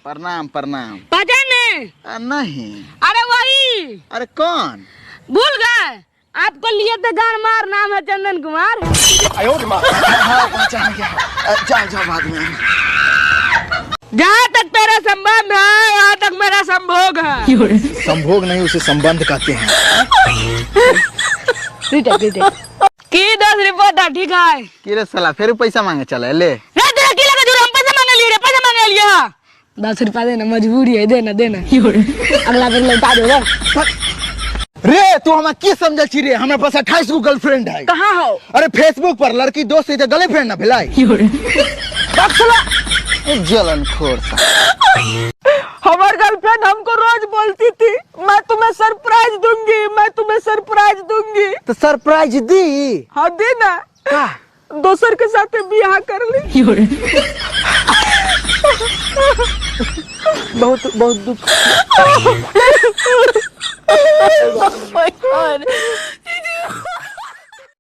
प्रणाम प्रणाम। पहचाने? नहीं। अरे वही। अरे कौन? भूल गए? आपको लिए थे गान मार, नाम है चंदन कुमार। हाँ पहचान गया। जाओ जाओ बाद में। जहाँ तक तेरा संबंध है वहाँ तक मेरा संभोग है। संभोग नहीं, उसे संबंध कहते हैं। की 10 रिपोर्ट है, ठीक है? किरे साला फिर पैसा मांगे चले ले। रे तेरा की लगा जो हम पैसा मांगे लिए रे, पैसा मांगे लिया। 10 रुपया देना, मजबूरी है, देना देना। अगला दिन लौटा दो। रे तू हमें की समझल छी रे? हमारे पास 28 गो गर्लफ्रेंड है। कहाँ हो? अरे फेसबुक पर लड़की दोस्त है तो गर्लफ्रेंड ना भिलाई। जलन खोर सा। हमारी गर्लफ्रेंड हमको रोज बोलती थी मैं तुम्हें सरप्राइज दूंगी, मैं तुम्हें सरप्राइज दूंगी। तो सरप्राइज दी? हाँ दी ना। का? दोसर के साथ बियाह कर ली। बहुत बहुत दुख।